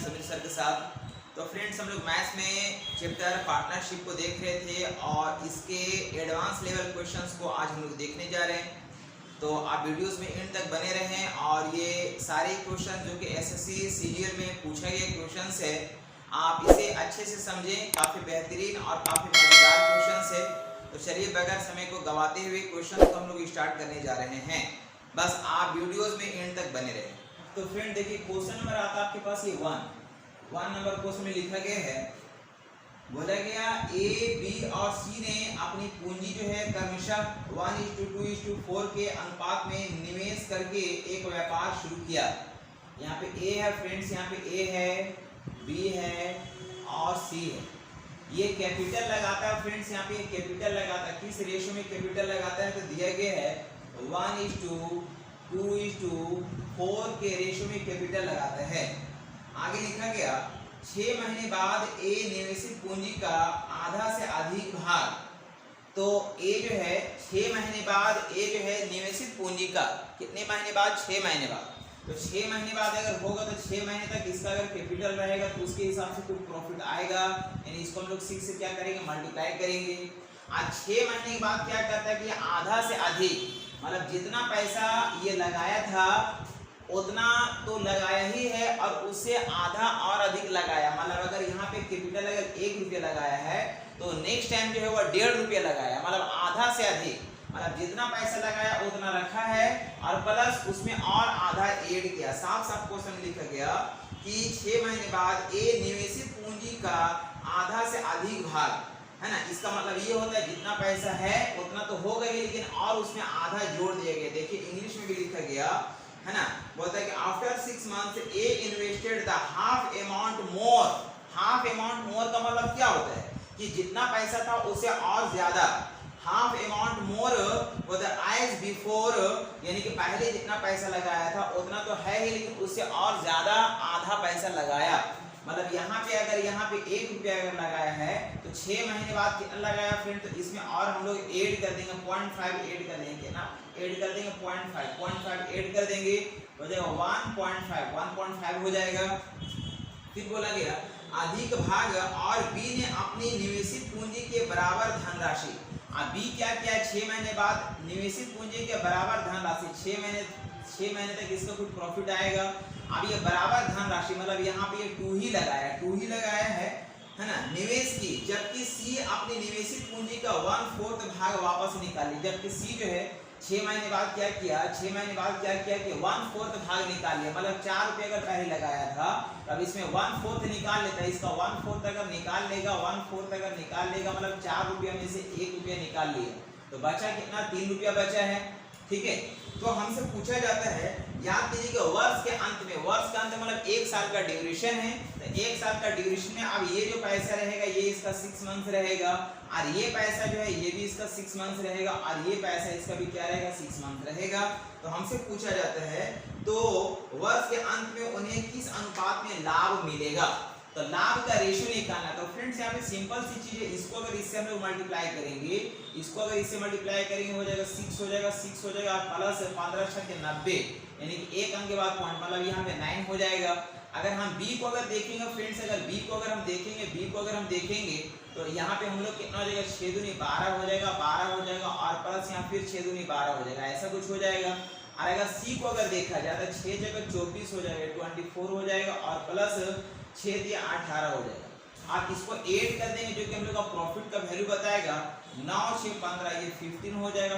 Sameer sir के साथ। तो फ्रेंड्स, हम लोग मैथ्स में चैप्टर पार्टनरशिप को देख रहे थे और इसके एडवांस लेवल क्वेश्चंस को आज हम लोग देखने जा रहे हैं। तो आप वीडियोस में एंड तक बने रहें और ये सारे क्वेश्चन जो कि एसएससी सीजीएल में पूछे गए क्वेश्चंस है, आप इसे अच्छे से समझें। काफ़ी बेहतरीन और काफ़ी मजेदार क्वेश्चंस है। तो चलिए बगैर समय को गवाते हुए क्वेश्चन को हम लोग स्टार्ट करने जा रहे हैं। बस आप वीडियोस में एंड तक बने रहें। तो फ्रेंड देखिए, क्वेश्चन नंबर आता है आपके पास ये वन नंबर क्वेश्चन में लिखा गया है, बोला गया ए बी और सी ने अपनी पूंजी जो है क्रमशः 1:2:4 के अनुपात में निवेश करके एक व्यापार शुरू किया। यहाँ पे ए है फ्रेंड्स, यहाँ पे ए है, बी है और सी है। ये कैपिटल लगाता है फ्रेंड्स, यहाँ पे कैपिटल लगाता है। किस रेशियो में कैपिटल लगाता है तो दिया गया है 1:2:4 के रेशियो में कैपिटल लगाता है। आगे लिखा गया 6 महीने बाद ए निवेशित पूंजी का आधा से अधिक भाग। तो ए जो है 6 महीने बाद ए जो है निवेशित पूंजी का कितने महीने बाद, 6 महीने बाद। तो 6 महीने बाद अगर होगा तो 6 महीने तक इसका अगर कैपिटल रहेगा तो उसके हिसाब से कुछ प्रॉफिट आएगा, यानी इसको हम लोग 6 से क्या करेंगे, मल्टीप्लाई करेंगे। आज 6 महीने के बाद क्या करता है कि आधा से अधिक, मतलब जितना पैसा ये लगाया था उतना तो लगाया ही है और उससे आधा और अधिक लगाया। मतलब अगर यहाँ पे कैपिटल अगर 1 रुपया लगाया है तो नेक्स्ट टाइम जो है वो 1.5 रुपया लगाया, मतलब आधा से अधिक। मतलब जितना पैसा लगाया उतना रखा है और प्लस उसमें और आधा ऐड किया। साफ साफ क्वेश्चन लिखा गया कि 6 महीने बाद ए निवेशित पूंजी का आधा से अधिक भाग, है ना। इसका मतलब ये होता है जितना पैसा है उतना तो हो गई, लेकिन और उसमें आधा जोड़ दिया गया। देखिए इंग्लिश में भी लिखा गया है ना, बोलता है कि after 6 months a invested the half amount more. Half amount more का मतलब क्या होता है कि जितना पैसा था उससे और ज्यादा। हाफ अमाउंट मोर बोलता है एज बिफोर, यानी कि पहले जितना पैसा लगाया था उतना तो है ही, लेकिन उससे और ज्यादा आधा पैसा लगाया। मतलब यहाँ पे अगर यहाँ पे 1 रुपया अगर लगाया है तो 6 महीने बाद कितना लगाया फ्रेंड, तो इसमें और हम लोग ऐड कर देंगे 0.5 ऐड कर देंगे ना, ऐड कर देंगे 0.5 ऐड कर देंगे, हो जाएगा 1.5 हो जाएगा। फिर बोला गया अधिक भाग और बी ने अपनी निवेशित पूंजी के बराबर धनराशि। अब बी क्या किया, 6 महीने बाद निवेशित पूंजी के बराबर धनराशि, 6 महीने तक इसका कुछ प्रॉफिट आएगा। अब ये बराबर धनराशि मतलब यहाँ पे ये 2 ही लगाया है ना, निवेश की। जबकि सी अपनी निवेशित पूंजी का 1/4 भाग वापस निकाली। जबकि सी जो है 6 महीने बाद क्या किया, 6 महीने बाद क्या किया कि 1/4 भाग निकाल लिया। मतलब 4 रुपये अगर पहले लगाया था तब इसमें 1/4 निकाल लेता है। इसका 1/4 अगर निकाल लेगा, 1/4 अगर निकाल लेगा मतलब 4 रुपया में से 1 रुपया निकाल लिया, तो बचा कितना, 3 रुपया बचा है। ठीक है, तो हमसे पूछा जाता है, याद कीजिएगा वर्ष के अंत में मतलब 1 साल का ड्यूरेशन है, तो 1 साल का ड्यूरेशन में अब ये जो पैसा रहेगा ये इसका 6 मंथ रहेगा, और ये पैसा जो है ये भी इसका 6 मंथ रहेगा, और ये पैसा इसका भी क्या रहेगा, 6 मंथ रहेगा। तो हमसे पूछा जाता है तो वर्ष के अंत में उन्हें किस अनुपात में लाभ मिलेगा, तो लाभ का रेशियो निकालना। तो फ्रेंड्स यहाँ पे सिंपल सी चीज है, इसको अगर इससे हम लोग मल्टीप्लाई करेंगे, इसको अगर इससे मल्टीप्लाई करेंगे हो जाएगा 6 हो जाएगा प्लस 15 × 90, यानी कि 1 अंक के बाद पॉइंट, मतलब यहाँ पे 9 हो जाएगा। अगर हम बी को अगर देखेंगे फ्रेंड्स, अगर बी को अगर हम देखेंगे तो यहाँ पे हम लोग कितना हो जाएगा, 6 दूनी 12 हो जाएगा और प्लस यहाँ फिर 6 दूनी 12 हो जाएगा, ऐसा कुछ हो जाएगा। और अगर सी को अगर देखा जाए तो 6 जगह 24 हो जाएगा, 24 हो जाएगा और प्लस 6 दिया 18 हो जाएगा। आप इसको ऐड कर देंगे जो कि हम लोग का प्रॉफिट का वैल्यू बताएगा, 9 6 15 ये 15 हो जाएगा।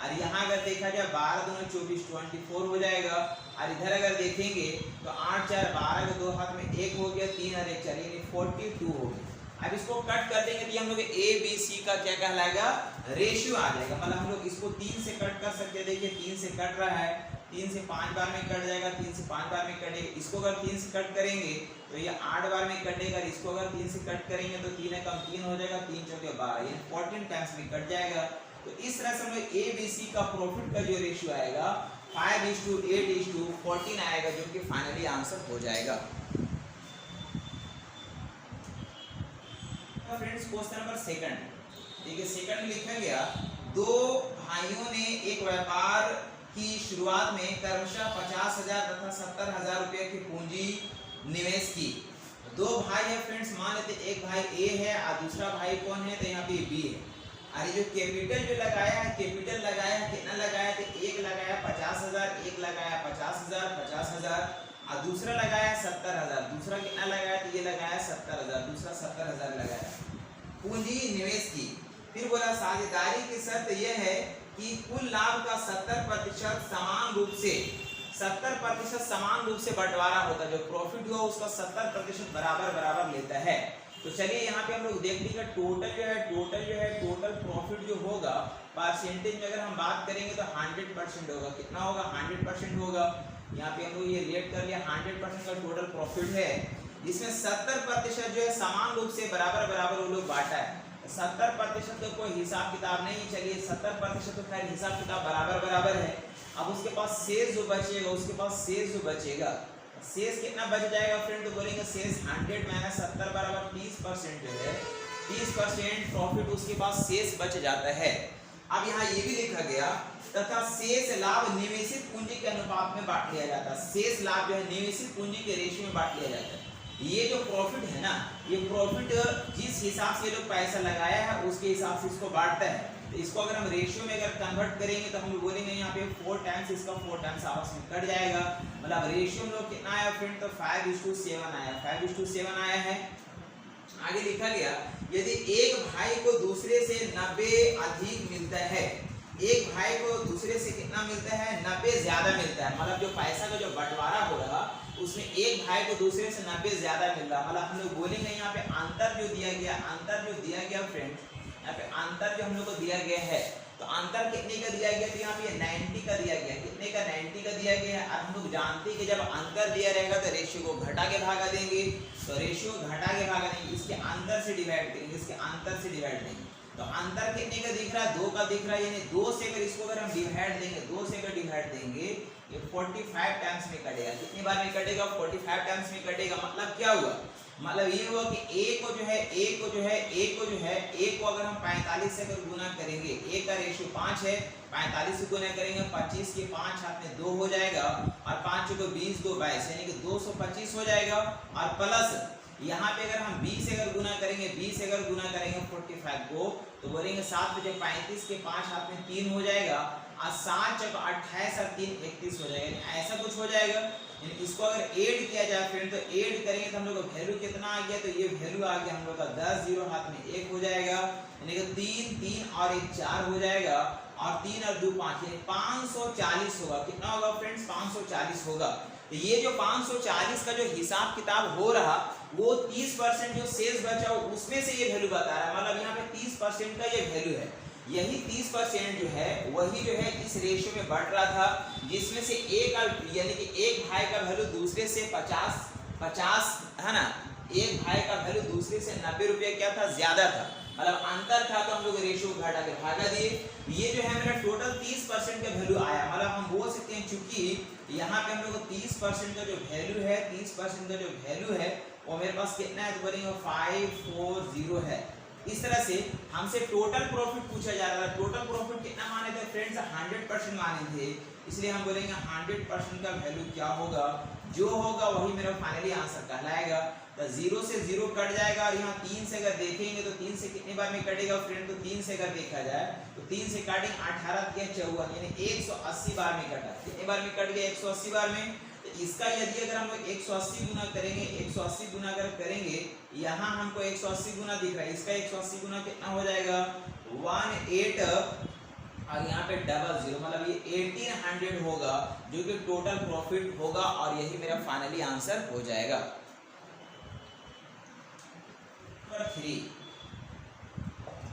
और यहाँ अगर देखा जाए 12 दूनी 24 24 हो जाएगा। और इधर अगर देखेंगे तो 8 4 12 के 2 हाथ में 1 हो गया, 3 और 1 4 यानी 42 हो गया। अब इसको कट कर देंगे तो हम लोग ए बी सी का क्या कहलाएगा, रेशियो आ जाएगा। मतलब हम लोग इसको 3 से कट कर सकते हैं। देखिए 3 से कट रहा है, 3 से 5 बार में कट जाएगा, 3 से 5 बार में कटेगा। इसको अगर 3 से कट करेंगे तो ये 8 बार में कटेगा। इसको अगर 3 से कट करेंगे तो 3 कम 3 हो जाएगा, 3 चौके 12 ये 14 टाइम्स में कट जाएगा। तो इस तरह से हम लोग ए बी सी का प्रॉफिट का जो रेशियो आएगा 5:8:14 आएगा, जो कि फाइनली आंसर हो जाएगा। फ्रेंड्स क्वेश्चन नंबर सेकंड, देखिए सेकंड में लिखा गया 2 भाइयों ने एक व्यापार की शुरुआत में क्रमशः 50,000 तथा 70,000 रुपये की पूंजी निवेश की। दो भाई है फ्रेंड्स, मान लेते एक भाई ए है और दूसरा भाई कौन है, तो यहाँ पे बी है। अरे जो कैपिटल जो लगाया है, कैपिटल लगाया है कितना लगाया, तो एक लगाया 50,000, एक लगाया 50,000, 50,000 और दूसरा लगाया 70,000। दूसरा कितना लगाया, तो ये लगाया 70,000, दूसरा 70,000 लगाया। पूंजी निवेश की। फिर बोला साझेदारी की शर्त यह है कि कुल लाभ का 70% समान रूप से 70% समान रूप से बंटवारा होता है। जो प्रॉफिट हुआ उसका 70% बराबर बराबर लेता है। तो चलिए यहाँ पे हम लोग देख लीजिए टोटल प्रॉफिट जो होगा परसेंटेज में अगर हम बात करेंगे तो 100% होगा। कितना होगा, 100% होगा। यहाँ पे हम लोग ये लेट कर लिया, 100% का टोटल प्रॉफिट है, जिसमें 70% जो है समान रूप से बराबर बराबर वो लोग बांटा है। 70% तो कोई हिसाब किताब नहीं, चलिए 70% तो खैर हिसाब किताब बराबर बराबर है। अब उसके पास शेष जो बचेगा, शेष कितना बच जाएगा फ्रेंड, तो बोलेंगे शेष 100 माइनस 70 बराबर 30% जो है 30% प्रॉफिट उसके पास शेष बच जाता है। अब यहाँ ये भी लिखा गया तथा शेष लाभ निवेशित पूंजी के अनुपात में बांट लिया जाता है। शेष लाभ जो है निवेशित पूंजी के रेशियो में बांट लिया जाता है। ये जो प्रॉफिट है ना, ये प्रॉफिट जिस हिसाब से ये लोग पैसा लगाया है उसके हिसाब से इसको बांटता है। तो इसको अगर हम रेशियो में अगर कन्वर्ट करेंगे तो हम बोलेंगे यहाँ पे 4 टाइम्स, इसका 4 टाइम्स आपस में कट जाएगा। मतलब रेशियो में लोग कितना आया फ्रेंड, तो 5:7 आया, 5:7 आया है। आगे लिखा गया यदि एक भाई को दूसरे से 90 अधिक मिलता है, एक भाई को दूसरे से कितना मिलता है, 90 ज्यादा मिलता है। मतलब जो पैसा का जो बंटवारा हो रहा उसमें एक भाई को दूसरे से 90 ज्यादा मिल रहा। मतलब हम लोग बोलेंगे यहाँ पे अंतर जो दिया गया फ्रेंड, यहाँ पे अंतर जो हम लोग को दिया गया है, तो अंतर कितने का दिया गया, तो यहाँ पे 90 का दिया गया। कितने का, 90 का दिया गया है। अब हम लोग जानते हैं कि जब अंतर दिया रहेगा तो रेशियो को घटा के भागा देंगे, तो रेशियो घटा के भागा देंगे, इसके अंतर से डिवाइड करेंगे, इसके अंतर से डिवाइड देंगे। तो अंतर कितने का दिख रहा है, 2 का दिख रहा है, यानी 2 से अगर इसको अगर हम डिवाइड देंगे, 2 से अगर डिवाइड देंगे ये 45 टाइम्स में कटेगा। कितनी बार में कटेगा, 45 टाइम्स में कटेगा। मतलब क्या हुआ, मतलब ये हुआ कि एक को जो है अगर हम 45 से अगर गुना करेंगे, एक का रेशियो 5 है, 45 से गुना करेंगे 25 के 5 हाथ में 2 हो जाएगा और 5 को 20, 2 22 यानी कि 225 हो जाएगा। और प्लस यहाँ पे अगर हम 20 से अगर गुना करेंगे 45 को, तो बोलेंगे 7 बजे 35 के 5 हाथ में 3 हो जाएगा और 7 चौक 28 और 3 31 हो जाएगा। ऐसा कुछ हो जाएगा। इसको अगर ऐड किया जाए फ्रेंड, तो ऐड करेंगे तो हम लोग का वैल्यू कितना आ गया, तो ये वैल्यू आ गया हम लोग का 10 0 हाथ में 1 हो जाएगा, यानी कि 3 3 और 1 4 हो जाएगा और 3 और 2 5 यानी 540 होगा। कितना होगा फ्रेंड्स, 540 होगा। तो ये जो 540 का जो हिसाब किताब हो रहा वो 30% जो शेष बचा उसमें से ये वैल्यू बता रहा है। मतलब यहाँ पे 30% का ये वैल्यू है। यही 30% जो है वही जो है इस रेशियो में बढ़ रहा था, जिसमें से एक यानी कि एक भाई का वैल्यू दूसरे से 50 है ना, एक भाई का वैल्यू दूसरे से 90 रुपये क्या था, ज्यादा था। मतलब अंतर था, तो हम लोग रेशियो घटा के भागा दिए। ये जो है मेरा टोटल 30% का वैल्यू आया। मतलब हम बोल सकते हैं चूंकि यहाँ पे हम लोग को 30% का जो वैल्यू है, 30% का जो वैल्यू है वो मेरे पास कितना है, तो बोलेंगे 540 है। इस तरह से हमसे टोटल प्रॉफिट पूछा जा रहा है। टोटल प्रॉफिट कितना माने थे फ्रेंड्स, 100% माने थे, इसलिए हम बोलेंगे 100% का वैल्यू क्या होगा, जो होगा वही मेरा फाइनली आंसर कहलाएगा। तो 0 से 0 कट जाएगा और यहाँ 3 से अगर देखेंगे तो 3 से कितनी बार में कटेगा फ्रेंड, तो 3 से अगर देखा जाए तो 3 से काटेंगे 18 के 54 यानी 180 बार में कटा। कितनी बार में कट गया, 180 बार में। तो इसका यदि अगर हम लोग 180 गुना करेंगे, 180 गुना अगर करेंगे, यहाँ हमको 180 गुना दिख रहा है, इसका 180 गुना कितना हो जाएगा 18 और यहाँ पे 00 मतलब ये 1800 होगा, जो कि टोटल प्रॉफिट होगा और यही मेरा फाइनली आंसर हो जाएगा।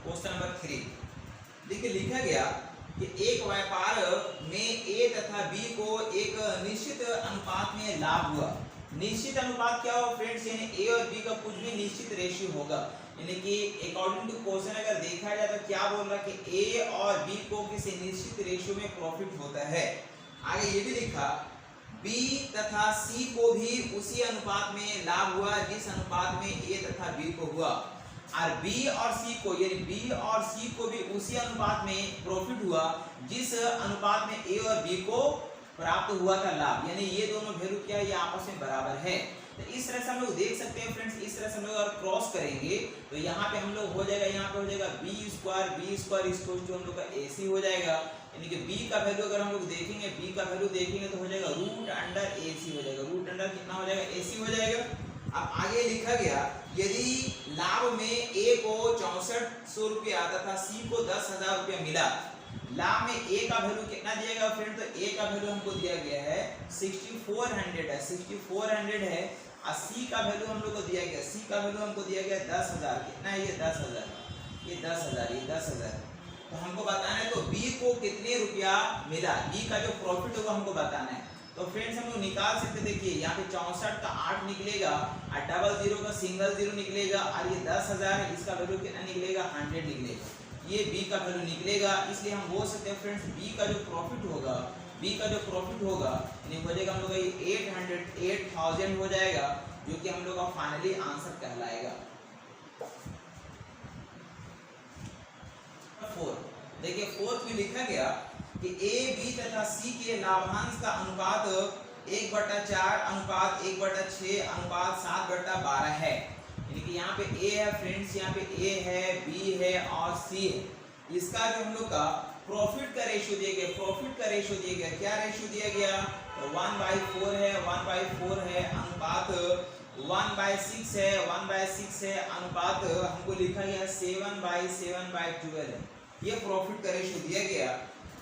क्वेश्चन नंबर 3 देखिए लिखा गया कि एक व्यापार में ए तथा बी को एक निश्चित अनुपात में लाभ हुआ। निश्चित अनुपात क्या हो फ्रेंड्स, यानी ए और बी का कुछ भी निश्चित रेशियो होगा। यानी कि अकॉर्डिंग टू क्वेश्चन अगर देखा जाए तो क्या बोल रहा है कि ए और बी को किसी निश्चित रेशियो में प्रॉफिट होता है। आगे ये भी लिखा बी तथा सी को भी उसी अनुपात में लाभ हुआ जिस अनुपात में ए तथा बी को हुआ, और बी और सी को यानी बी और सी को भी उसी अनुपात में प्रॉफिट हुआ जिस अनुपात में ए और बी को प्राप्त हुआ था लाभ। यानी ये दोनों वैल्यू क्या है, ये आपस में बराबर है। तो इस तरह से हम लोग देख सकते हैं फ्रेंड्स, इस तरह से हम लोग अगर क्रॉस करेंगे तो यहाँ पे हम लोग हो जाएगा, यहाँ पे हो जाएगा बी स्क्वायर इसको जो हम लोग का AC हो जाएगा, यानी कि b का वैल्यू अगर हम लोग देखेंगे, b का वैल्यू देखेंगे तो हो जाएगा रूट अंडर AC हो जाएगा, रूट अंडर कितना हो जाएगा, AC हो जाएगा। अब आगे लिखा गया यदि लाभ में A को 6400 रुपया तथा C को 10,000 रुपया मिला, लाभ में A का वैल्यू कितना दिया गया फ्रेंड, तो A का वैल्यू हमको दिया गया है 6400 है, 6400 है, और C का वैल्यू हम लोग को दिया गया, C का वैल्यू हमको दिया गया 10,000, कितना है ये 10,000, ये 10,000, ये 10,000। तो हमको बताना है तो B को कितने रुपया मिला, B का जो प्रॉफिट होगा हमको बताना है। तो फ्रेंड्स हम लोग निकाल सकते, देखिए यहाँ पे 64 का 8 निकलेगा और डबल जीरो का सिंगल जीरो निकलेगा, और ये 10,000 है, इसका वैल्यू कितना निकलेगा, 100 निकलेगा, ये B का वैल्यू निकलेगा। इसलिए हम बोल सकते हैं फ्रेंड्स B का जो प्रॉफिट होगा, B का जो प्रॉफिट होगा यानी हो जाएगा हम लोग का 8,000 हो जाएगा, जो कि हम लोग का फाइनली आंसर कहलाएगा। 4 देखिए 4 में लिखा गया कि A, B तथा C के लाभांश का अनुपात 1/4 अनुपात 1/6 अनुपात 7/12 है, यानी कि यहाँ पे A है फ्रेंड्स, यहाँ पे A है, B है और C है। इसका जो हम लोग का प्रॉफिट का रेशियो दिया गया, प्रॉफिट का रेशियो दिया गया, क्या रेशियो दिया गया, 1/4 है, 1/4 है, अनुपात 1/6 है, 1/6 है, अनुपात हमको लिखा गया 7/7/12 है, ये प्रॉफिट का रेशियो दिया गया।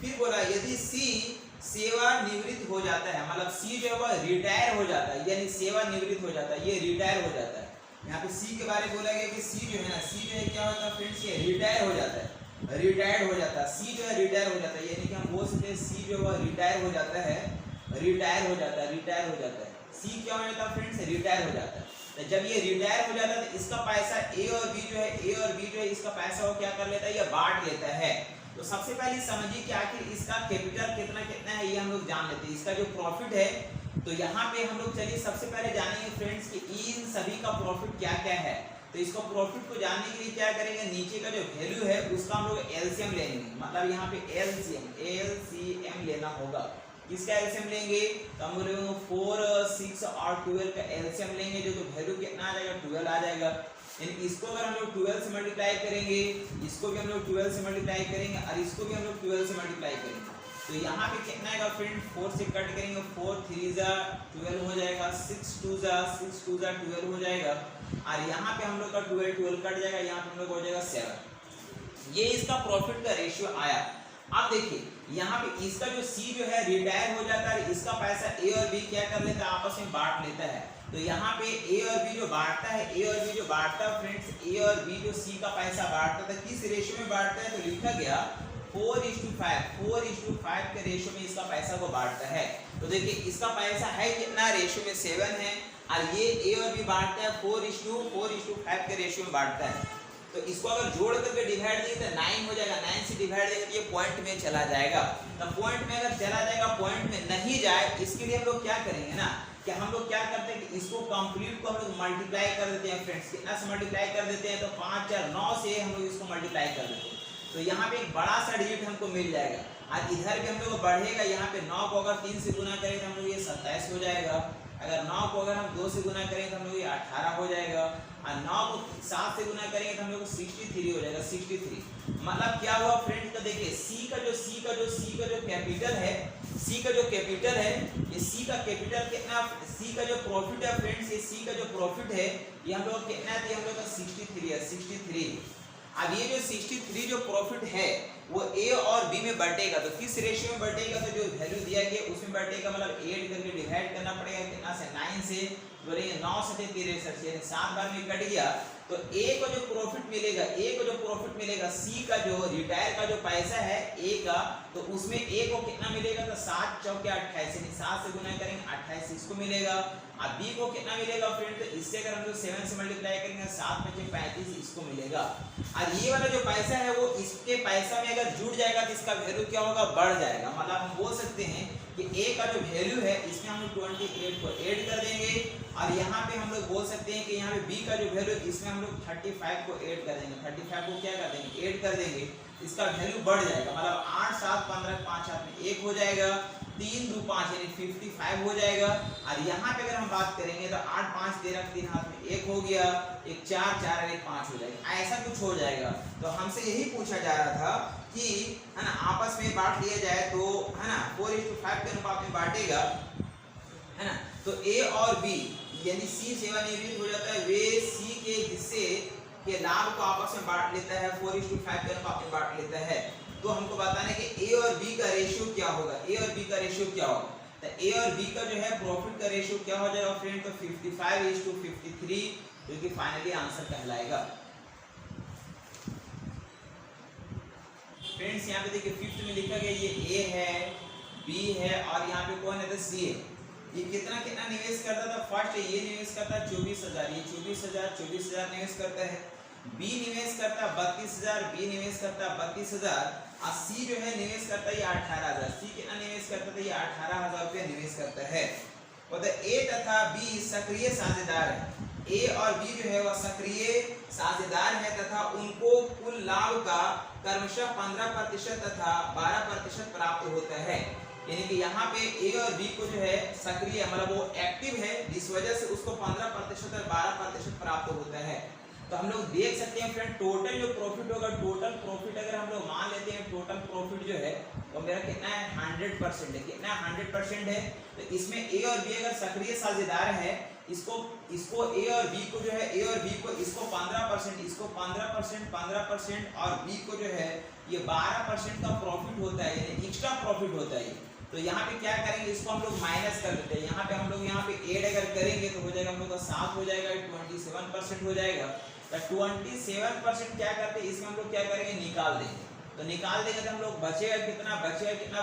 फिर बोला यदि C सेवानिवृत्त हो जाता है, मतलब C जो है वह रिटायर हो जाता है, यानी सेवानिवृत्त हो जाता है, ये रिटायर हो जाता है। यहाँ पे C के बारे में बोला गया कि C जो है ना, C जो है क्या होता है फ्रेंड्स, ये रिटायर हो जाता है, रिटायर्ड हो जाता है, C जो है रिटायर हो जाता है, यानी कि हम बोल सकते हैं C जो है रिटायर हो जाता है, रिटायर हो जाता है, रिटायर हो जाता है। C क्या हो जाता है फ्रेंड्स, रिटायर हो जाता है। तो जब ये रिटायर हो जाता है तो इसका पैसा A और B जो है, A और B जो है इसका पैसा वो क्या कर लेता है, ये बांट लेता है। तो सबसे पहले समझिए कि आखिर इसका कैपिटल कितना कितना है, ये हम लोग जान लेते हैं। इसका जो प्रॉफिट है तो यहाँ पे हम लोग चलिए सबसे पहले जानेंगे फ्रेंड्स कि इन सभी का प्रॉफिट क्या क्या है। तो इसको प्रॉफिट को जानने के लिए क्या करेंगे, नीचे का जो वैल्यू है उसका हम लोग एलसीएम लेंगे, मतलब यहाँ पे एलसीएम लेना होगा। किसका एलसीएम लेंगे, तो हम लोग 4, 6 और 12 का एलसीएम लेंगे, जो वैल्यू कितना आ जाएगा, 12 आ जाएगा। यानी इसको अगर हम लोग 12 से मल्टीप्लाई करेंगे, इसको भी हम लोग 12 से मल्टीप्लाई करेंगे और इसको भी हम लोग 12 से मल्टीप्लाई करेंगे, तो यहाँ पे कितना आएगा फ्रेंड, 4 से कट करेंगे, 4 3 जा 12 हो जाएगा, 6 2 जा 12 हो जाएगा, और यहाँ पे हम लोग का 12 कट जाएगा, यहाँ पे हम लोग हो जाएगा 7। ये इसका प्रॉफिट का रेशियो आया। अब देखिए यहाँ पे इसका जो C जो है रिटायर हो जाता है, इसका पैसा A और B क्या कर लेता है, आपस में बांट लेता है। तो यहाँ पे A और B जो बांटता है, A और B जो बांटता है फ्रेंड्स, A और B जो C का पैसा बांटता था, किस रेशियो में बांटता है, तो लिखा गया 4:5 के रेशियो में इसका पैसा को बांटता है। तो देखिए इसका पैसा है कितना, रेशियो में 7 है, और ये A और B बांटता है 4:5 के रेशियो में बांटता है। तो इसको अगर जोड़ करके डिवाइड देंगे तो 9 हो जाएगा, 9 से डिवाइड देंगे तो ये पॉइंट में चला जाएगा। तो पॉइंट में अगर चला जाएगा, पॉइंट में नहीं जाए, इसके लिए हम लोग क्या करेंगे ना, कि हम लोग क्या करते हैं कि इसको कंप्लीट को हम लोग मल्टीप्लाई कर देते हैं फ्रेंड्स। कितना से मल्टीप्लाई कर देते हैं, तो 5 4 9 से हम लोग इसको मल्टीप्लाई कर देते हैं। तो यहाँ पे एक बड़ा सा डिजिट हमको मिल जाएगा, और इधर भी हम लोग बढ़ेगा, यहाँ पे 9 को अगर 3 से गुना करें तो हम लोग ये 27 हो जाएगा, अगर 9 को अगर हम 2 से गुना करें तो हम लोग ये 18 हो जाएगा, और 9 को 7 से गुना करेंगे तो हम लोग 63 हो जाएगा, 63। मतलब क्या हुआ फ्रेंड्स, तो देखिए C का जो कैपिटल है, C का जो कैपिटल है, ये C का कैपिटल कितना, C का जो प्रॉफिट है फ्रेंड्स, ये C का जो प्रॉफिट है ये हम लोग कितना है, हम लोग का 63 है, 63। अब ये जो 63 जो प्रॉफिट है वो A और B में बटेगा, तो किस रेशियो में बटेगा, तो जो वैल्यू दिया गया उसमें बटेगा, मतलब 8 करके डिवाइड करना पड़ेगा, कितना से 9 से, बोलेंगे 9 से 63, यानी 7 बार में कट गया। तो A को जो प्रॉफिट मिलेगा, C का जो रिटायर का जो पैसा है A का, तो उसमें A को कितना मिलेगा, तो 7 चौके 28, यानी 7 से गुना करेंगे 28 इसको मिलेगा। अब B को कितना मिलेगा फ्रेंड, तो इससे अगर हम लोग 7 से मल्टीप्लाई करेंगे 7 × 35 इसको मिलेगा। और ये वाला जो पैसा है वो इसके पैसा में अगर जुड़ जाएगा तो इसका वैल्यू क्या होगा, बढ़ जाएगा। मतलब हम बोल सकते हैं कि A का जो वैल्यू है इसमें हम लोग 28 को ऐड कर देंगे, और यहाँ पे हम लोग बोल सकते हैं कि यहाँ पे B का जो वैल्यू इसमें हम लोग 35 को ऐड कर देंगे, 35 को क्या कर देंगे, ऐड कर देंगे, इसका वैल्यू बढ़ जाएगा। मतलब 8 7 15 5 7 में 1 हो जाएगा, 3 2 5 यानी 55 हो जाएगा। और यहाँ पे अगर हम बात करेंगे तो 8 5 13 3 हाथ में 1 हो गया, एक 4 4 और एक 5 हो जाएगा, ऐसा कुछ हो जाएगा। तो हमसे यही पूछा जा रहा था कि है ना आपस में बांट लिया जाए तो है ना 4:5 के अनुपात में बांटेगा, है ना। तो ए और बी यानी सी सेवानिवृत्त हो जाता है, वे सी के हिस्से के लाभ को आपस में बांट लेता है, 4:5 के अनुपात में बांट लेता है। तो हमको बताना है कि ए और बी का रेशियो क्या होगा, ए और बी का रेशियो क्या होगा। तो ए और बी का जो है प्रॉफिट का रेशियो क्या हो जाएगा फ्रेंड, तो 55:53, जो कि फाइनली आंसर कहलाएगा। फ्रेंड्स यहाँ पे देखिए फिफ्थ में लिखा गया ये ए है, बी है और यहाँ पे कौन है तो सी है। ये कितना कितना निवेश करता था, फर्स्ट ये निवेश करता है 24,000, ये 24,000 निवेश करता है। बी निवेश करता है 32,000, बी निवेश करता है 32,000 और सी जो है निवेश करता है ये 18,000। सी कितना निवेश करता था, ये 18,000 रुपया निवेश करता है। और ए तथा बी सक्रिय साझेदार है, ए और बी जो है वह सक्रिय साझेदार है तथा उनको कुल लाभ का क्रमशः 15% तथा 12% प्राप्त होता है। यानी कि यहाँ पे ए और बी को जो है सक्रिय मतलब वो एक्टिव है, जिस वजह से उसको 15% और 12% प्राप्त होता है। तो हम लोग देख सकते हैं फ्रेंड टोटल जो प्रॉफिट होगा, टोटल प्रॉफिट अगर हम लोग मान लेते हैं टोटल प्रॉफिट जो है तो मेरा कितना है 100% है, कितना 100% है। तो इसमें ए और बी अगर सक्रिय साझेदार है, इसको ए और बी को जो है ए और बी को इसको 15%, इसको 15% और बी को जो है ये 12% का प्रॉफिट होता है, यानी एक्स्ट्रा प्रॉफिट होता है। तो यहाँ पे क्या करेंगे, इसको हम लोग माइनस कर देते हैं। यहाँ पे हम लोग यहाँ पे ऐड अगर करेंगे तो हो जाएगा हम लोग का 7 हो जाएगा, 27% हो जाएगा। तो 27% क्या करते हैं, इसमें हम लोग क्या करेंगे निकाल देंगे। तो निकाल देंगे तो हम लोग बचेगा कितना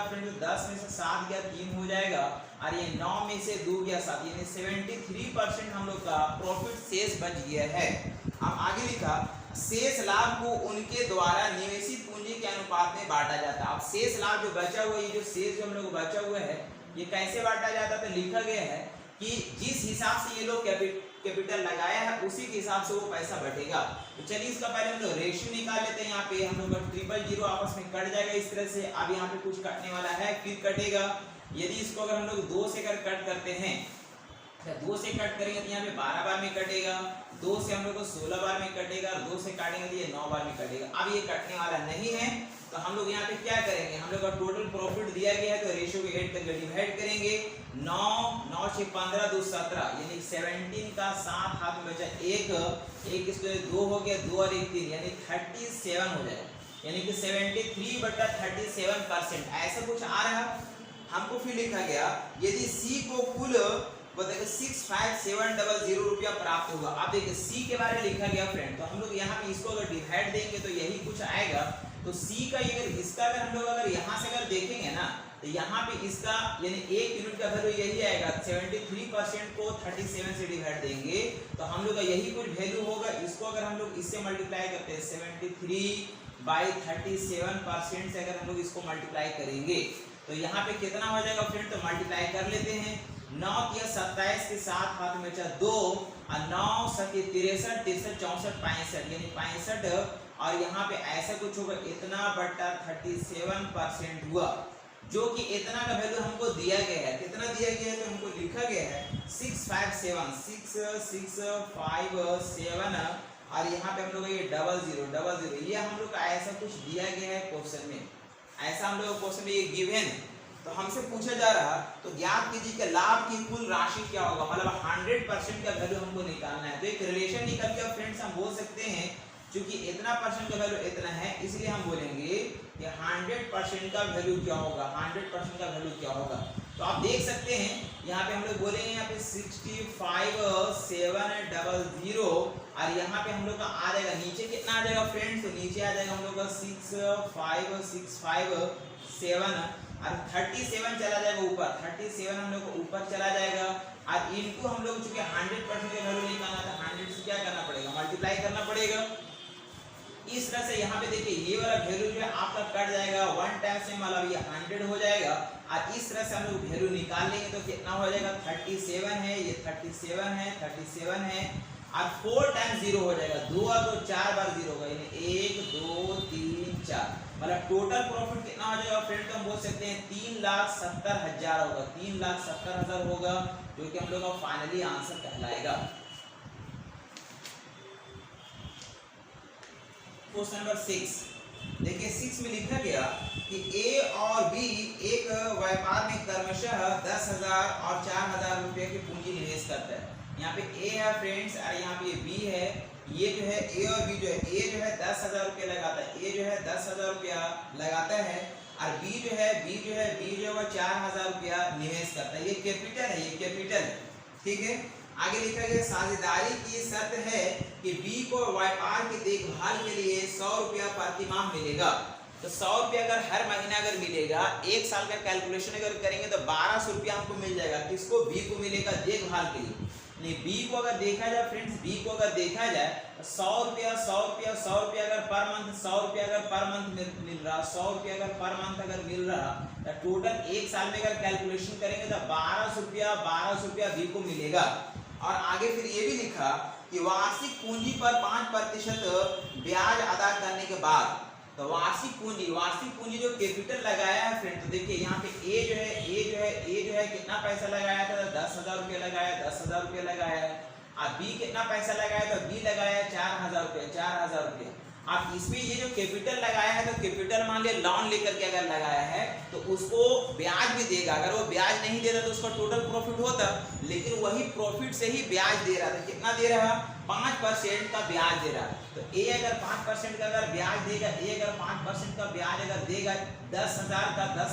फ्रेंड, 10 में से 7 गया 3 हो जाएगा और ये 9 में से 2 गया 7, यानी 73% हम लोग का प्रॉफिट शेष बच गया है। अब आगे लिखा शेष लाभ को उनके द्वारा निवेशित पूंजी के अनुपात में बांटा जाता है। अब शेष लाभ जो बचा हुआ है, ये जो शेष जो हम लोग बचा हुआ है ये कैसे बांटा जाता है, तो लिखा गया है कि जिस हिसाब से ये लोग कैपिटल लगाया है उसी के हिसाब से वो पैसा बटेगा। तो चलिए इसका पहले हम लोग रेशियो निकाल लेते हैं। यहाँ पे हम लोग 000 आपस में कट जाएगा इस तरह से। अब यहाँ पे कुछ कटने वाला है फिर कटेगा। यदि इसको अगर हम लोग 2 से कट करते हैं, 2 से कट करेंगे तो यहाँ पे 12 बार में कटेगा, 2 से हम लोग को 16 बार में कटेगा और 2 से काटेंगे तो ये 9 बार में कटेगा। अब ये कटने वाला नहीं है तो हम लोग यहाँ पे क्या करेंगे, हम लोग का टोटल प्रॉफिट दिया गया है तो रेशियो को ऐड करके डिवाइड करेंगे। 9 9 6 15 2 17 यानी 17 का 7 हाथ में बचा 1 इसको 2 हो गया, 2 और 1 3 यानी 37 हो जाएगा, यानी कि 73/37% ऐसा कुछ आ रहा। हमको फिर लिखा गया यदि सी को कुल बताइए 65700 रुपया प्राप्त होगा। आप देखिए सी के बारे में लिखा गया फ्रेंड, तो हम लोग यहाँ पे इसको अगर डिवाइड देंगे तो यही कुछ आएगा। तो सी का इसका अगर हम लोग अगर यहाँ से अगर देखेंगे ना तो यहाँ पे इसका यानी 1 यूनिट का वैल्यू यही आएगा। 73% को 37 से डिवाइड देंगे तो हम लोग का यही कुछ वैल्यू होगा। इसको अगर हम लोग इससे मल्टीप्लाई करते हैं 73/37% से अगर हम लोग इसको मल्टीप्लाई करेंगे तो यहाँ पे कितना हो जाएगा फ्रेंड, तो मल्टीप्लाई कर लेते हैं। 9 किया 27 के 7 हाथ में बचा 2 और 9 सके 63 63 64 65 यानी 65 और यहाँ पे ऐसा कुछ होगा इतना बटा 37% हुआ, जो कि इतना का वैल्यू हमको दिया गया है। कितना दिया गया है तो हमको लिखा गया है 657 और यहाँ पे हम लोग ये 00 ये हम लोग का ऐसा कुछ दिया गया है क्वेश्चन में, ऐसा हम लोग क्वेश्चन में ये गिवन है। तो हमसे पूछा जा रहा तो ज्ञात कीजिए कि लाभ की कुल राशि क्या होगा, मतलब 100% का वैल्यू हमको निकालना है। तो एक रिलेशन निकल के फ्रेंड्स हम बोल सकते हैं क्योंकि इतना परसेंट का वैल्यू इतना है इसलिए हम बोलेंगे कि 100% का वैल्यू क्या होगा, 100% का वैल्यू क्या होगा। तो आप देख सकते हैं यहाँ पे हम लोग बोलेंगे यहाँ पे 65700 और यहाँ पे हम लोग का आ जाएगा नीचे कितना आ जाएगा फ्रेंड्स, तो नीचे आ जाएगा हम लोग का 65657 और 37 चला जाएगा ऊपर, 37 हम लोग को ऊपर चला जाएगा और इनटू हम लोग चूंकि 100% का वैल्यू निकालना था 100 से क्या करना पड़ेगा, मल्टीप्लाई करना पड़ेगा। इस तरह से यहाँ पे देखिए ये वाला वैल्यू जो है आपका कट जाएगा 1 टाइम से, मतलब ये 100 हो जाएगा और इस तरह से हम लोग वैल्यू निकाल लेंगे तो कितना हो जाएगा 37 है, ये 37 है और 4 टाइम 0 हो जाएगा, 2 और 2 4 बार 0 होगा यानी 1 2 3 4 मतलब टोटल प्रॉफिट कितना हो जाएगा फ्रेंड, तो हम बोल सकते हैं 3,70,000 होगा, 3,70,000 होगा, जो कि हम लोग का फाइनली आंसर कहलाएगा। क्वेश्चन नंबर 6 देखिए, 6 में लिखा गया कि ए और बी एक व्यापार में क्रमशः 10,000 और 4,000 रुपए की पूंजी निवेश करता है। यहाँ पे ए है फ्रेंड्स और यहाँ पे बी है। ये जो है ए और बी जो है, ए जो है 10,000 रुपया लगाता है, ए जो है 10,000 रुपया लगाता है, और बी जो है वो 4,000 रुपया निवेश करता है। ये कैपिटल है, ये कैपिटल है, ठीक है। आगे लिखा गया साझेदारी की शर्त है कि बी को व्यापार की देखभाल के लिए 100 रुपया प्रति माह मिलेगा। तो 100 रुपया अगर हर महीना अगर मिलेगा, एक साल का कैलकुलेशन अगर करेंगे तो 1200 रुपया हमको मिल जाएगा। किसको? बी को मिलेगा देखभाल के लिए। बी को अगर देखा जाए फ्रेंड्स, बी को अगर देखा जाए तो 100 रुपया अगर पर मंथ, 100 रुपया अगर पर मंथ मिल रहा, 100 रुपया अगर पर मंथ अगर मिल रहा, तो टोटल एक साल में अगर कैलकुलेशन करेंगे तो 1200 रुपया बी को मिलेगा। और आगे फिर ये भी लिखा कि वार्षिक पूंजी पर 5% ब्याज अदा करने के बाद, तो वार्षिक पूंजी जो कैपिटल लगाया है फ्रेंड, तो देखिए यहाँ पे ए जो है कितना पैसा लगाया था? 10,000 रुपया लगाया, 10,000 रुपया लगाया है। अब बी कितना पैसा लगाया? तो बी लगाया 4,000 रुपया। अब इसमें ये जो कैपिटल लगाया है, तो कैपिटल मान लिया लोन लेकर के अगर लगाया है तो उसको ब्याज भी देगा। अगर वो ब्याज नहीं देता तो उसका टोटल प्रॉफिट होता, लेकिन वही प्रॉफिट से ही ब्याज दे रहा था। कितना दे रहा? 5% का ब्याज दे रहा। तो ए अगर 5% का अगर ब्याज देगा, ए अगर 5% का ब्याज अगर देगा 10,000 का अगर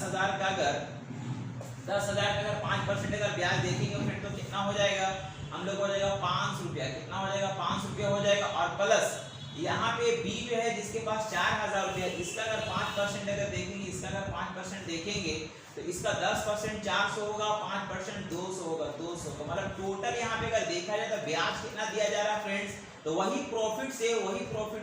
5% अगर ब्याज देखेंगे फिर तो कितना हो जाएगा? हम लोग हो जाएगा 500 रुपया। कितना हो जाएगा? 500 रुपया हो जाएगा। और प्लस यहाँ पे बी जो है जिसके पास 4,000 रुपया, इसका अगर 5% अगर देखेंगे, इसका अगर 5% देखेंगे तो इसका 10% 400 होगा, 5% 200 होगा, 200 का मतलब टोटल यहाँ पे अगर देखा जाए तो ब्याज कितना दिया जा रहा है फ्रेंड्स? तो वही प्रॉफिट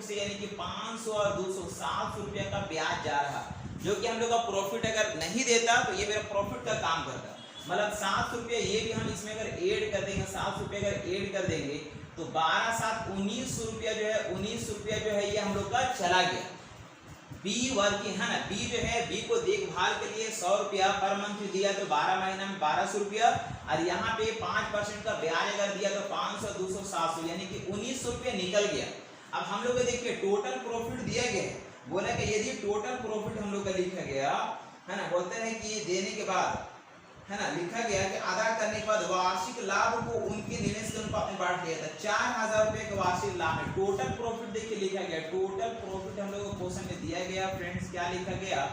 से यानी कि 500 और 200 700 रुपया का ब्याज जा रहा, जो कि हम लोग का प्रॉफिट अगर नहीं देता तो ये मेरा प्रॉफिट का काम करता। मतलब 700 रुपया ये भी हम इसमें अगर ऐड कर देंगे, 700 रुपया अगर ऐड कर देंगे तो 12 7 1900 रुपया जो है, 1900 रुपया जो है ये हम लोग का चला गया। बी वर्किंग है ना, बी जो है बी को देखभाल के लिए 100 रुपया पर मंथ दिया तो 12 महीना में 1200 रुपया, और यहाँ पे 5% का ब्याज अगर दिया तो 500 200 700 यानी कि 1900 रुपया निकल गया। अब हम लोग देखिए टोटल प्रॉफिट दिया गया है, बोला कि यदि टोटल प्रॉफिट हम लोग का लिखा गया है ना, बोलते हैं कि देने के बाद है ना, लिखा गया कि अदा करने के बाद वार्षिक लाभ को उनके निवेश के अनुपात में बांट दिया था। 4,000 रुपए का वार्षिक लाभ है। टोटल प्रॉफिट देखिए लिखा गया, टोटल प्रॉफिट हम लोग को क्वेश्चन में दिया गया फ्रेंड्स, क्या लिखा गया?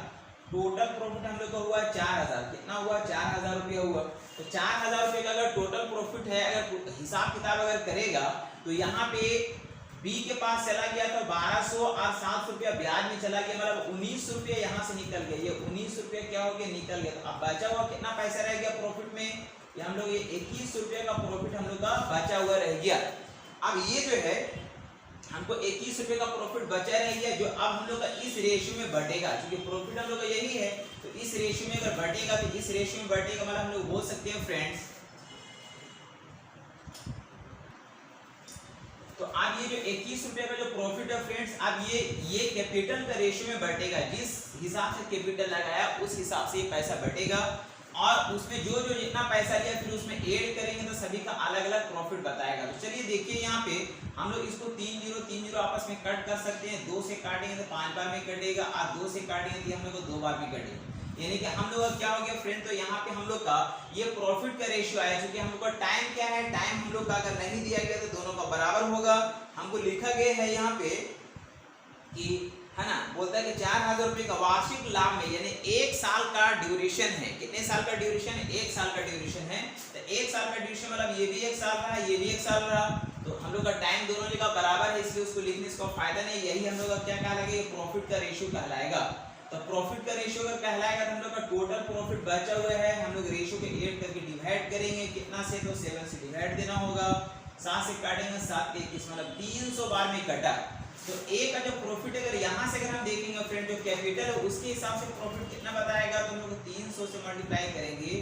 टोटल प्रॉफिट हम लोग का हुआ 4,000। कितना हुआ? 4,000 रुपया हुआ। तो 4,000 रुपये का अगर टोटल प्रॉफिट है, अगर हिसाब किताब अगर करेगा तो यहाँ पे बी के पास चला गया तो 1200 और 700 रुपया ब्याज में चला गया, मतलब 1900 रुपया यहाँ से निकल गया। ये 1900 रुपया क्या हो गया? निकल गया। तो अब बचा हुआ कितना पैसा रह गया प्रॉफिट में? ये हम लोग ये 2100 रुपया का प्रॉफिट हम लोग का बचा हुआ रह गया। अब ये जो है हमको 21 रुपये का प्रॉफिट बचा रह गया, जो अब हम लोग का इस रेशियो में बढ़ेगा, क्योंकि प्रॉफिट हम लोग का यही है। तो इस रेशियो में अगर बढ़ेगा तो इस रेशियो में बढ़ेगा, मतलब हम लोग बोल सकते हैं फ्रेंड्स, तो अब ये जो 21 रुपये का जो प्रॉफिट है फ्रेंड्स, अब ये कैपिटल का रेशियो में बढ़ेगा। जिस हिसाब से कैपिटल लगाया उस हिसाब से ये पैसा बढ़ेगा, और उसमें जो जितना पैसा लिया फिर उसमें ऐड करेंगे तो सभी का अलग अलग प्रॉफिट बताएगा। तो चलिए देखिए यहाँ पे हम लोग इसको 3 0 आपस में कट कर सकते हैं। 2 से काटेंगे तो 5 बार में कटेगा, और 2 से काटेंगे तो हम लोग को 2 बार में कटेगा। यानी कि हम लोग का क्या हो गया फ्रेंड, तो यहाँ पे हम लोग का ये प्रॉफिट का रेशियो आया, क्योंकि हम लोग का टाइम क्या है, टाइम हम लोग का अगर नहीं दिया गया तो दोनों का बराबर होगा। हमको लिखा गया है यहाँ पे कि है ना, बोलता है कि 4,000 रुपये का वार्षिक लाभ में, यानी 1 साल का ड्यूरेशन है। कितने साल का ड्यूरेशन है? 1 साल का ड्यूरेशन है। तो 1 साल का ड्यूरेशन मतलब ये भी 1 साल रहा, ये भी 1 साल रहा, तो हम लोग का टाइम दोनों जगह बराबर है, इसलिए उसको लिखने से कोई फायदा नहीं। यही हम लोग का क्या कहलाएगा? ये प्रॉफिट का रेशियो कहलाएगा। तो प्रॉफिट का रेशियो अगर कहलाएगा तो हम लोग का टोटल प्रॉफिट बचा हुआ है, हम लोग रेशियो के ऐड करके डिवाइड करेंगे। कितना से? तो 7 से डिवाइड देना होगा। 7 से काटेंगे 7 के 21, मतलब 300 बार में कटा। तो ए का जो प्रॉफिट अगर यहाँ से अगर हम देखेंगे फ्रेंड, जो कैपिटल है उसके हिसाब से प्रॉफिट कितना बताएगा, तो हम लोग 300 से मल्टीप्लाई करेंगे,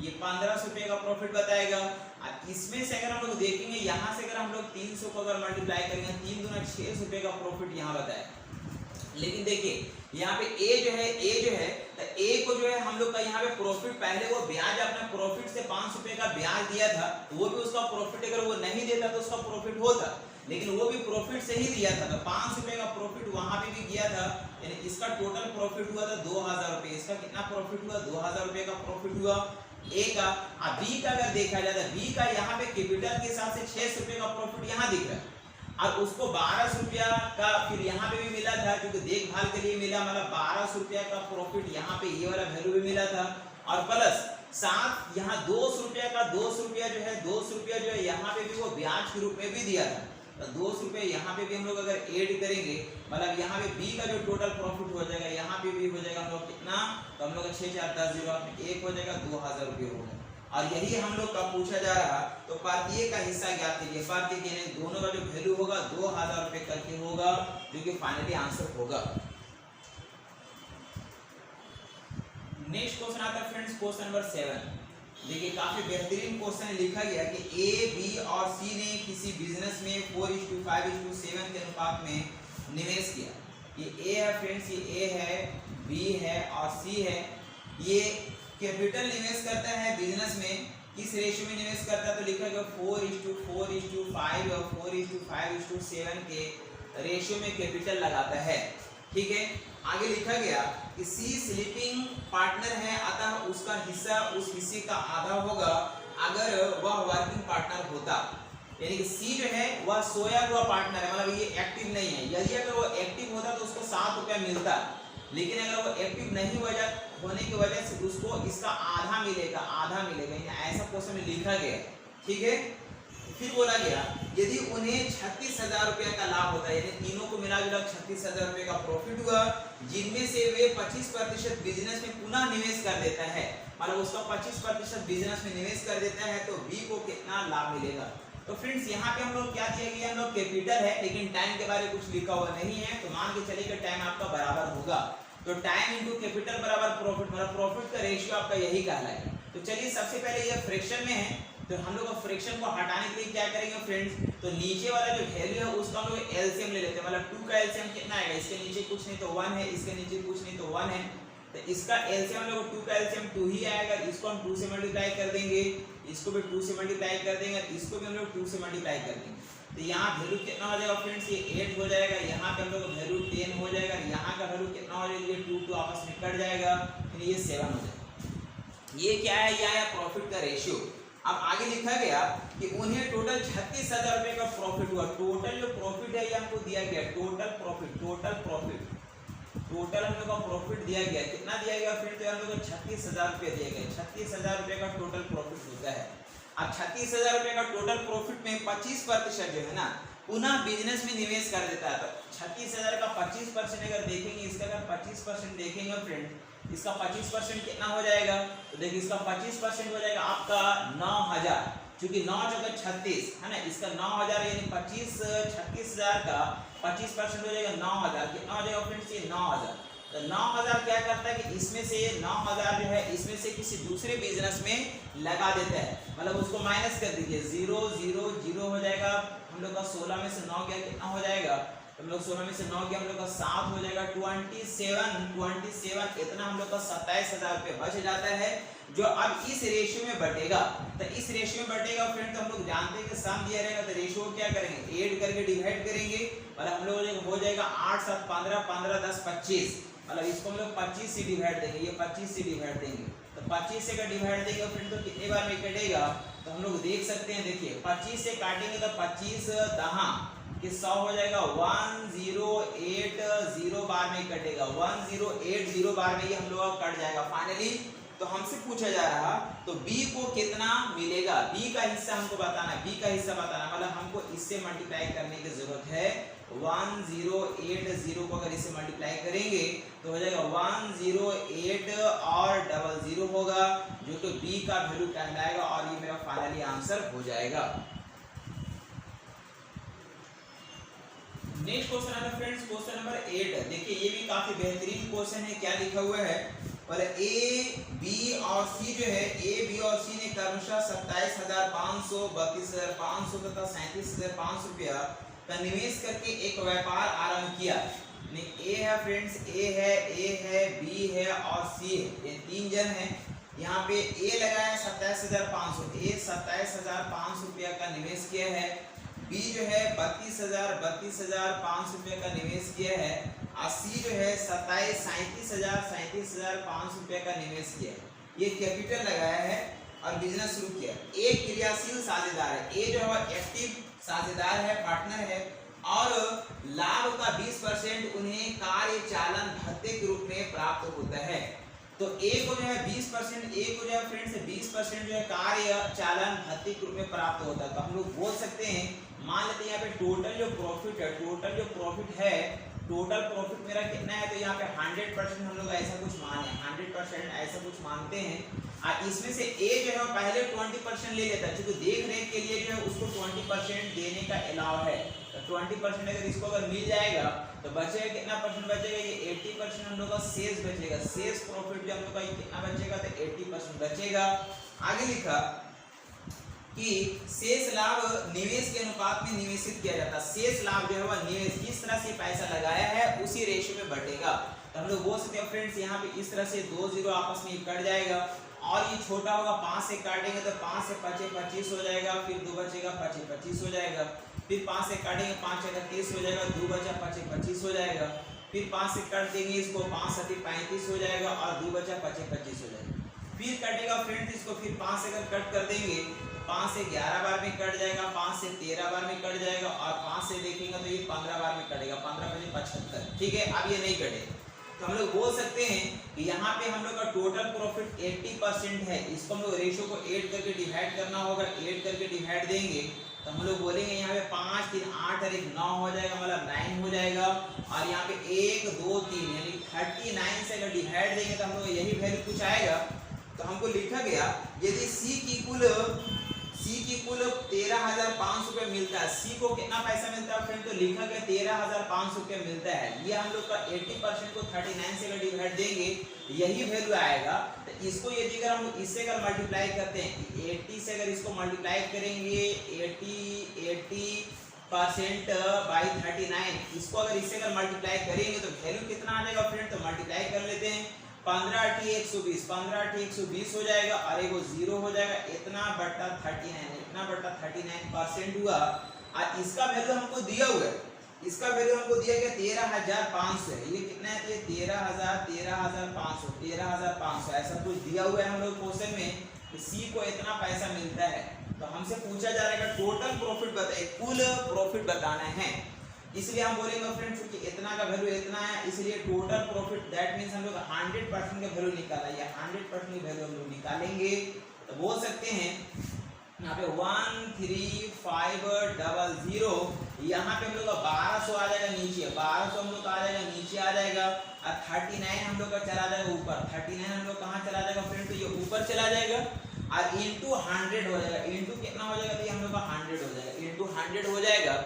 ये 1500 रुपये का प्रॉफिट बताएगा। और इसमें से अगर हम लोग देखेंगे, यहाँ से अगर हम लोग 300 को अगर मल्टीप्लाई करेंगे, 3 दूना 600 रुपये का प्रॉफिट यहाँ बताएगा। लेकिन देखिए यहाँ पे ए जो है तो ए को जो है हम लोग का यहाँ पे प्रॉफिट, पहले वो ब्याज अपना प्रॉफिट से 5 रुपए का ब्याज दिया था, तो वो भी उसका प्रॉफिट, अगर वो नहीं देता तो उसका प्रॉफिट होता, लेकिन वो भी प्रॉफिट से ही दिया था, तो 5 रुपए का प्रॉफिट वहां पे भी गया था, यानी इसका टोटल प्रॉफिट हुआ था 2000 रुपए। इसका कितना प्रॉफिट हुआ? 2000 रुपए का प्रॉफिट हुआ ए का। अब बी का अगर देखा जाए तो बी का यहाँ पे कैपिटल के हिसाब से 6 रुपए का प्रॉफिट यहाँ दिख रहा है, और उसको 1200 रुपया का फिर यहाँ पे भी मिला था, क्योंकि देखभाल के लिए मिला, मतलब 1200 रुपया का प्रॉफिट यहाँ पे ये वाला वैल्यू भी मिला था, और प्लस साथ यहाँ 200 रुपया का 200 रुपया जो है 200 रुपया जो है यहाँ पे भी वो ब्याज के रूप में भी दिया था, तो 200 रुपये यहाँ पे भी हम लोग अगर ऐड करेंगे, मतलब यहाँ पे बी का जो टोटल प्रॉफिट हो जाएगा यहाँ पे भी हो जाएगा हम लोग कितना, तो हम लोग 6 4 10 0 में 1 हो जाएगा, 2000 रुपये हो गए। और यही हम लोग का पूछा जा रहा, तो प्रत्येक का हिस्सा ज्ञात कीजिए। प्रत्येक यानी दोनों का जो वैल्यू होगा 2000 रुपये करके होगा, जो कि फाइनली आंसर होगा। नेक्स्ट क्वेश्चन आता है फ्रेंड्स, क्वेश्चन नंबर 7। देखिए काफी बेहतरीन क्वेश्चन लिखा गया कि ए, बी और सी ने किसी बिजनेस में 4:5:7 के अनुपात में निवेश किया। ये ए है फ्रेंड्स, ये ए है, बी है और सी है। ये कैपिटल निवेश करता है बिजनेस में, किस रेशियो में निवेश करता है, तो लिखा गया 4:4:5 और 4:5:7 के रेशियो में कैपिटल लगाता है। ठीक है, आगे लिखा गया कि सी स्लीपिंग पार्टनर है, अतः उसका हिस्सा उस हिस्से का आधा होगा अगर वह वर्किंग पार्टनर होता। यानी कि सी जो है वह सोया हुआ पार्टनर है, मतलब ये एक्टिव नहीं है। यदि अगर वो एक्टिव होता तो उसको 7 रुपया मिलता, लेकिन अगर वो एक्टिव नहीं होने की वजह से उसको इसका आधा मिलेगा, आधा मिलेगा, ऐसा क्वेश्चन में लिखा गया। ठीक है, फिर बोला गया यदि उन्हें 36,000 रुपया का लाभ होता है, यानी तीनों को मिला जुला 36,000 रुपये का प्रॉफिट हुआ, जिनमें से वे 25% बिजनेस में पुनः निवेश कर देता है, मतलब उसका 25% बिजनेस में निवेश कर देता है, तो बी को कितना लाभ मिलेगा। तो फ्रेंड्स यहाँ पे हम लोग क्या दिया गया, हम लोग कैपिटल है, लेकिन टाइम के बारे में कुछ लिखा हुआ नहीं है, तो मान के चलिए कि टाइम आपका बराबर होगा, तो टाइम इंटू कैपिटल बराबर प्रॉफिट, मतलब प्रॉफिट का रेशियो आपका यही कहलाएगा। तो चलिए सबसे पहले ये फ्रैक्शन में है, तो हम लोग फ्रैक्शन को हटाने के लिए क्या करेंगे फ्रेंड्स, तो नीचे वाला जो वैल्यू है उसका हम लोग एलसीएम ले लेते हैं, मतलब 2 का एलसीएम कितना आएगा, इसके नीचे कुछ नहीं तो 1 है, इसके नीचे कुछ नहीं तो 1 है, तो इसका एलसीएम हम लोग 2 का एलसीएम 2 ही आएगा, इसको हम 2 से मल्टीप्लाई कर देंगे, इसको भी 2 से मल्टीप्लाई कर देंगे, इसको भी हम लोग 2 से मल्टीप्लाई कर देंगे, तो यहाँ वैल्यू कितना हो जाएगा फ्रेंड्स, ये 8 हो जाएगा, यहाँ पे हम लोग वैल्यू 10 हो जाएगा, यहाँ का वैल्यू कितना हो जाएगा, ये 2 आपस में कट जाएगा, फिर ये 7 हो जाएगा। ये क्या है, यह है प्रॉफिट का रेशियो। अब आगे लिखा गया कि उन्हें टोटल 36,000 रुपये का प्रॉफिट हुआ। टोटल जो प्रॉफिट है ये हमको दिया गया, टोटल प्रॉफिट टोटल हम लोग का प्रॉफिट दिया गया, कितना दिया गया फ्रेंड्स, तो हम लोग को 36,000 रुपये दिया गया, 36,000 रुपये का टोटल प्रॉफिट होता है। अब 36,000 रुपये का टोटल प्रॉफिट में 25% जो है ना पुनः बिजनेस में निवेश कर देता है, तो 36,000 का 25% अगर देखेंगे, इसका अगर 25% देखेंगे फ्रेंड, इसका 25% कितना हो जाएगा, तो देखिए इसका 25% हो जाएगा आपका 9,000, क्योंकि 9 चौका 36 है ना, इसका 9,000 यानी 36,000 का 25% हो जाएगा 9,000, कितना हो जाएगा फ्रेंड्स, ये 9,000। तो 9,000 क्या करता है कि इसमें से 9,000 जो है इसमें से किसी दूसरे बिजनेस में लगा देता है, मतलब उसको माइनस कर दीजिए, 0 0 0 हो जाएगा, हम लोग का 16 में से 9 गया, कितना हो जाएगा, हम लोग 16 में से 9 गया, हम लोग का 7 हो जाएगा, 27 इतना हम लोग का 27,000 रुपये बच जाता है, जो अब इस रेशियो में बटेगा। तो इस रेशियो में बटेगा फ्रेंड, तो हम लोग जानते हैं कि सम दिया रहेगा, तो रेशियो क्या करेंगे, ऐड करके डिवाइड करेंगे, मतलब हम लोग हो जाएगा 8 7 15 15 10 25, मतलब इसको हम लोग 25 से डिवाइड देंगे, ये 25 से डिवाइड देंगे, तो 25 से अगर डिवाइड देंगे फ्रेंड तो कितने बार में कटेगा, तो हम लोग देख सकते हैं, देखिए 25 से काटेंगे तो 25 10 कि 100 हो जाएगा, 1080 बार में कटेगा, 1080 बार में ये हम लोग कट जाएगा फाइनली। तो हमसे पूछा जा रहा तो बी को कितना मिलेगा, बी का हिस्सा हमको बताना, बी का हिस्सा बताना, मतलब हमको इससे मल्टीप्लाई करने की जरूरत है, 1080 को अगर इससे मल्टीप्लाई करेंगे तो हो जाएगा 108 और 00 होगा, जो कि बी का वैल्यू कहलाएगा, और ये मेरा फाइनली आंसर हो जाएगा। नेक्स्ट क्वेश्चन आता है फ्रेंड्स, क्वेश्चन नंबर 8। देखिए ये भी काफी बेहतरीन क्वेश्चन है, क्या लिखा हुआ है, और ए बी और सी जो है, ए बी और सी ने क्रमशः 27,500, 32,500 तथा 37,500 रुपया का निवेश करके एक व्यापार आरंभ किया। ए है फ्रेंड्स, ए है, बी है और सी है, ये 3 जन हैं। यहाँ पे ए लगाया 27,500, ए 27,500 रुपया का निवेश किया है। बी जो है 32,500 रुपया का निवेश किया है और सी जो है 37,500 रुपया का निवेश किया है। ये कैपिटल लगाया है और बिजनेस शुरू किया। ए क्रियाशील साझेदार है, ए जो है एक्टिव साझेदार है, पार्टनर है और लाभ का 20% उन्हें कार्य चालन भत्ते के रूप में प्राप्त होता है। तो ए को जो है 20%, ए को जो है फ्रेंड्स 20% जो है कार्य चालन भत्ते के रूप में प्राप्त होता है। तो हम लोग बोल सकते हैं, मान लेते हैं यहाँ पे टोटल जो प्रॉफिट है, टोटल प्रॉफिट मेरा कितना है, तो यहाँ पे 100% हम लोग ऐसा कुछ माने, 100% ऐसा कुछ मानते हैं। इसमें से ए जो है पहले 20% ले लेता है, क्योंकि देख रेख के लिए जो है उसको 20% देने का अलाव है। तो 20% अगर इसको अगर मिल जाएगा तो बचेगा कितना परसेंट बचेगा, ये 80% हम लोग का शेष बचेगा। शेष प्रॉफिट जो हम लोग का कितना बचेगा, तो 80% बचेगा। आगे लिखा कि शेष लाभ निवेश के अनुपात में निवेशित किया जाता है। शेष लाभ जो है वह निवेश जिस तरह से पैसा लगाया है उसी रेशियो में बढ़ेगा। तो हम लोग बोल सकते हैं फ्रेंड्स, यहाँ पे इस तरह से 2 0 आपस में कट जाएगा और ये छोटा होगा, 5 से काटेंगे तो 5 से 5 25 हो जाएगा, फिर 2 बचेगा 5 25 हो जाएगा, फिर 5 से काटेंगे 5 30 हो जाएगा, 2 बचा 5 25 हो जाएगा, फिर 5 से काट देंगे इसको 5 35 हो जाएगा और 2 बचा 5 25 हो जाएगा। फिर कटेगा फ्रेंड्स इसको, फिर 5 से अगर कट कर देंगे 5 से 11 बार में कट जाएगा, 5 से 13 बार में कट जाएगा और 5 से देखेंगे तो ये 15 बार में कटेगा, 15 × 75। ठीक है, अब ये नहीं कटे। तो हम लोग बोल सकते हैं कि यहाँ पे हम लोग का टोटल प्रॉफिट 80% है। इसको हम लोग रेशियो को 8 करके डिवाइड करना होगा, 8 करके डिवाइड देंगे तो हम लोग बोलेंगे यहाँ पे 5 3 8 और 1 9 हो जाएगा, मतलब 9 हो जाएगा। और यहाँ पे 1 2 3 यानी 39 से अगर डिवाइड देंगे तो हम लोग यही वैल्यू कुछ आएगा। तो हमको लिखा गया यदि सी की कुल 13,500 रुपये मिलता है, सी को कितना पैसा मिलता है फ्रेंड, तो लिखा गया 13,500 रुपये मिलता है। ये हम लोग का 80% को 39 से अगर डिवाइड देंगे यही वैल्यू आएगा। तो इसको यदि अगर हम इससे अगर मल्टीप्लाई करते हैं, 80 से अगर इसको मल्टीप्लाई करेंगे 80% बाई 39, इसको अगर इससे अगर मल्टीप्लाई करेंगे तो वैल्यू कितना आ जाएगा फ्रेंड, तो मल्टीप्लाई कर लेते हैं। 15 × 120, 15 × 120 हो जाएगा और एक 0 हो जाएगा, इतना बटा 39% हुआ। और इसका वैल्यू हमको दिया हुआ है, इसका वैल्यू हमको दिया गया 13,500 है। ये कितना है, ये 13,500 ऐसा कुछ दिया हुआ है हम लोग क्वेश्चन में कि सी को इतना पैसा मिलता है। तो हमसे पूछा जा रहा है टोटल प्रॉफिट बताइए, कुल प्रॉफिट बताना है। इसलिए हम बोलेंगे फ्रेंड्स कि इतना का वैल्यू इतना है, इसलिए टोटल प्रॉफिट दैट मींस हम लोग 100% का वैल्यू निकाला, या 100% की वैल्यू हम लोग निकालेंगे। तो बोल सकते हैं यहाँ पे 13500, यहाँ पे हम लोग का 1200 आ जाएगा नीचे, 1200 हम लोग का आ जाएगा नीचे आ जाएगा और 39 हम लोग का चला जाएगा ऊपर। 39 हम लोग कहाँ चला जाएगा फ्रेंड, तो ये ऊपर चला जाएगा और इंटू 100 हो जाएगा। इंटू कितना हो जाएगा, तो ये हम लोग का 100 हो जाएगा, इंटू 100 हो जाएगा।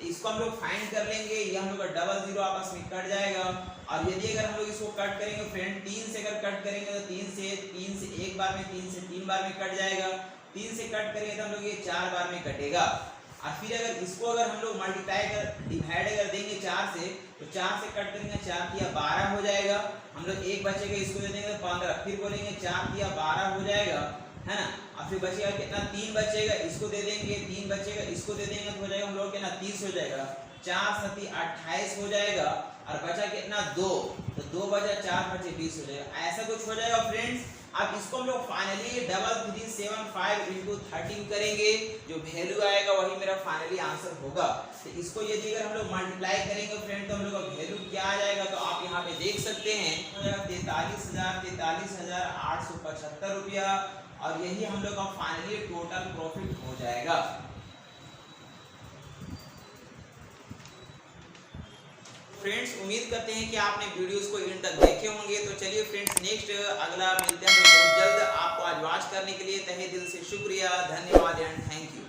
इसको हम लोग फाइंड कर लेंगे, ये हम लोग का 00 आपस में कट जाएगा। और यदि अगर हम लोग इसको कट करेंगे फ्रेंड 3 से अगर कट करेंगे तो 3 से एक बार में, 3 से 3 बार में कट जाएगा। 3 से कट करेंगे तो हम लोग ये 4 बार में कटेगा। और फिर अगर इसको अगर हम लोग मल्टीप्लाई कर डिवाइड कर देंगे 4 से, तो 4 से कट करेंगे 4 × 12 हो जाएगा। हम लोग एक बचेगा, इसको दे देंगे 15, फिर बोलेंगे 4 × 12 हो जाएगा, है ना। और फिर बचेगा कितना, 3 बचेगा, इसको दे देंगे, 3 बचेगा, इसको दे देंगे तो हो जाएगा हम लोग कितना 30 हो जाएगा। 4 × 7 = 28 हो जाएगा और बचा कितना 2, तो 2 बचा 4 × 5 = 20 हो जाएगा। ऐसा कुछ हो जाएगा फ्रेंड्स। अब इसको हम लोग फाइनली 3375 × 13 करेंगे, जो वैल्यू आएगा वही मेरा फाइनली आंसर होगा। तो इसको यदि अगर हम लोग मल्टीप्लाई करेंगे फ्रेंड तो हम लोग का वैल्यू क्या आ जाएगा, तो आप यहाँ पे देख सकते हैं 43,875 रुपया, और यही हम लोग का फाइनली टोटल प्रॉफिट हो जाएगा। फ्रेंड्स उम्मीद करते हैं कि आपने वीडियोस को एंड तक देखे होंगे। तो चलिए फ्रेंड्स नेक्स्ट अगला मिलते हैं बहुत जल्द। आपको आज वॉच करने के लिए तहे दिल से शुक्रिया, धन्यवाद एंड थैंक यू।